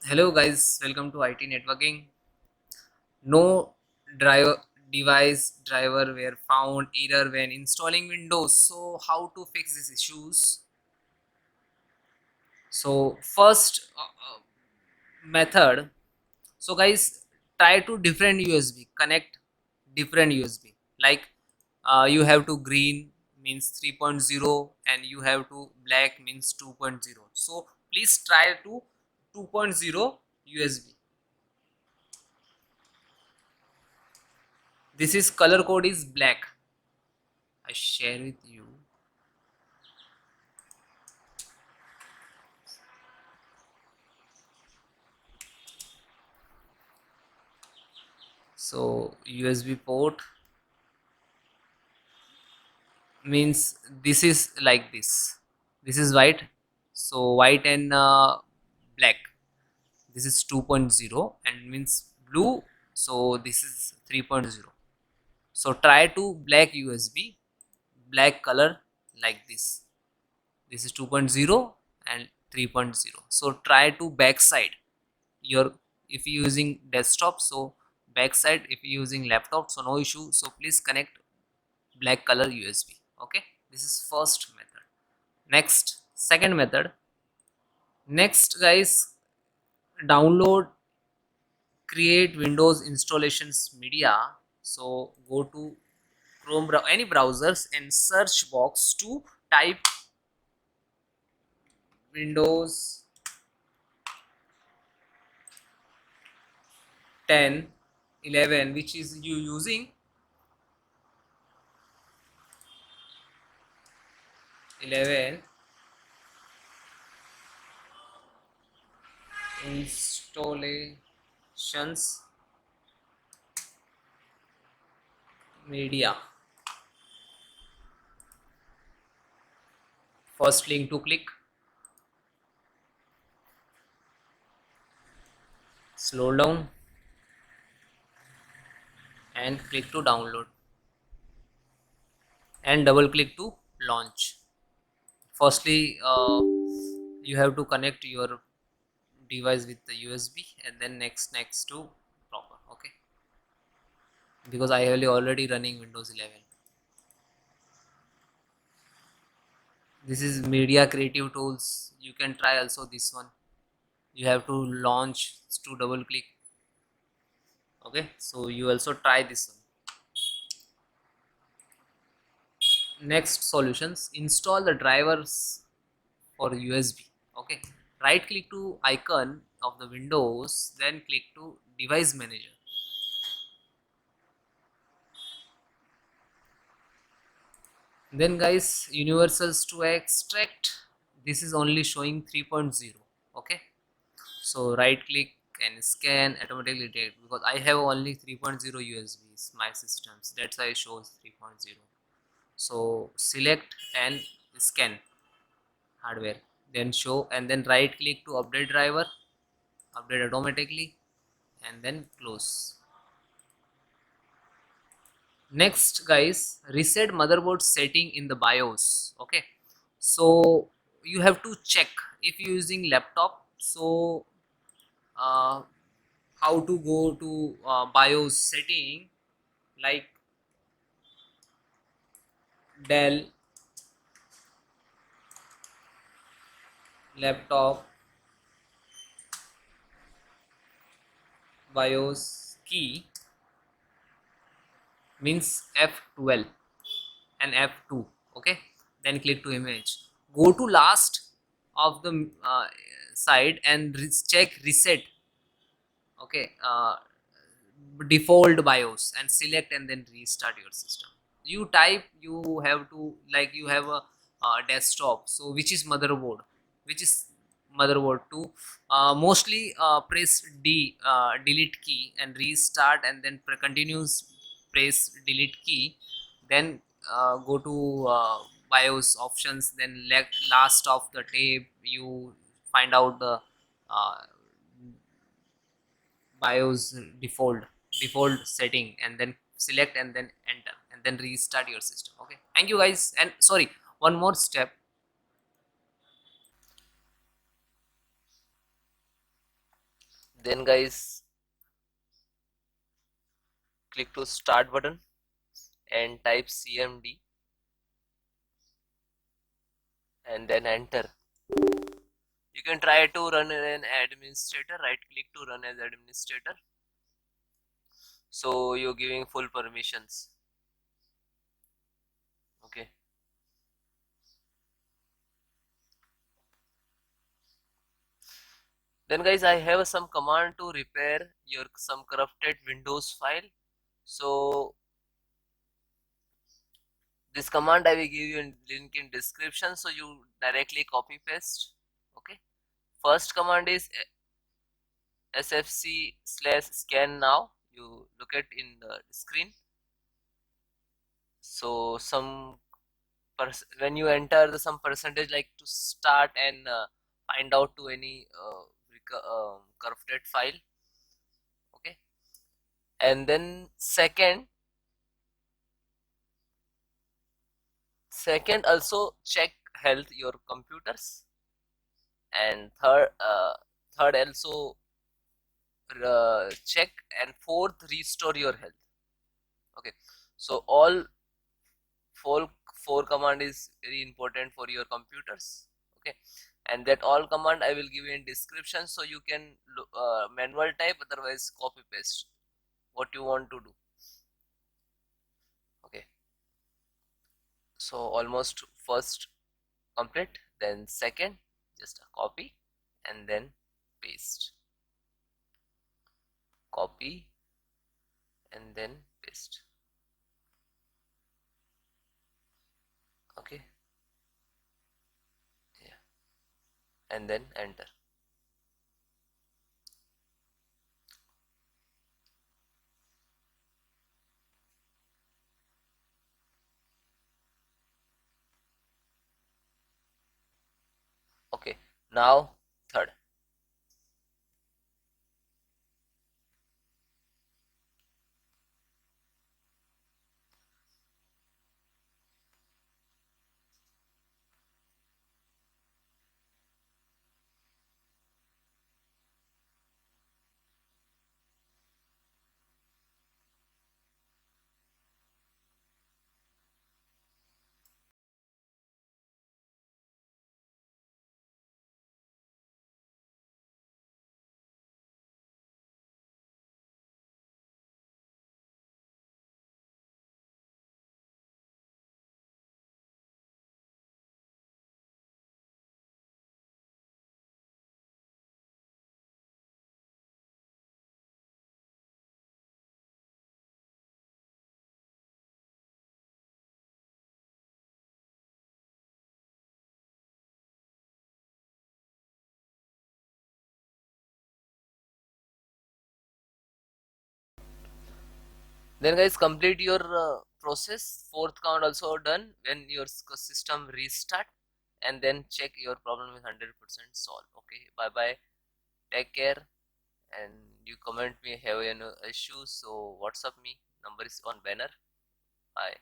Hello guys, welcome to IT networking. No driver device driver were found error when installing Windows. So how to fix these issues? So first method. So guys, try to different USB connect different USB. Like you have to green means 3.0 and you have to black means 2.0. So please try to 2.0 USB. This is color code is black. I share with you. So USB port means this is like this. This is white. So white and black. This is 2.0 and means blue. So this is 3.0. So try to black USB, black color like this. This is 2.0 and 3.0. So try to backside your if you're using desktop, so backside. If you're using laptop, so no issue. So please connect black color USB. Okay, this is first method. Next, second method. Next guys, download create Windows installations media. So go to Chrome any browsers and search box to type Windows 10 11 which is you using 11 installations media. First link to click, slow down and click to download and double click to launch. Firstly you have to connect your device with the USB and then next to proper. Okay, because I have already running Windows 11. This is media creative tools. You can try also this one. You have to launch to double click. Okay, so you also try this one. Next solutions, install the drivers for USB. Okay, right click to icon of the Windows, then click to device manager. Then guys, universals to extract, this is only showing 3.0. Okay, so right click and scan automatically detect, because I have only 3.0 USBs my systems, that's why it shows 3.0. So select and scan hardware, then show, and then right click to update driver, update automatically, and then close. Next guys, reset motherboard setting in the BIOS. Okay, so you have to check if you're using laptop. So uh, how to go to BIOS setting, like Dell laptop BIOS key means F12 and F2. Okay, then click to image, go to last of the side and check reset. Okay, default BIOS and select and then restart your system. You type, you have to, like you have a desktop, so which is motherboard, which is motherboard 2. Mostly press delete key and restart, and then continues press delete key, then go to BIOS options, then last of the tab you find out the uh, BIOS default setting, and then select and then enter and then restart your system. Okay, thank you guys. And sorry, one more step. Then guys, click to start button and type cmd and then enter. You can try to run an administrator, right click to run as administrator, so you're giving full permissions. Okay, then guys, I have some command to repair your some corrupted Windows file. So this command I will give you in link in description, so you directly copy paste. Okay, first command is sfc/scan now. You look at in the screen. So some when you enter the some percentage like to start and find out to any corrupted file. Okay, and then second also check health your computers, and third also check, and fourth restore your health. Okay, so all four four command is very important for your computers. Okay, and that all command I will give you in description, so you can manual type, otherwise copy paste what you want to do. Okay, so almost first complete, then second just a copy and then paste, copy and then paste. Okay, yeah, and then enter. Okay, now third. Then guys, complete your process. Fourth count also done. When your system restart, and then check your problem is 100% solved. Okay, bye bye, take care, and you comment me have any issue, so WhatsApp me, number is on banner. Bye.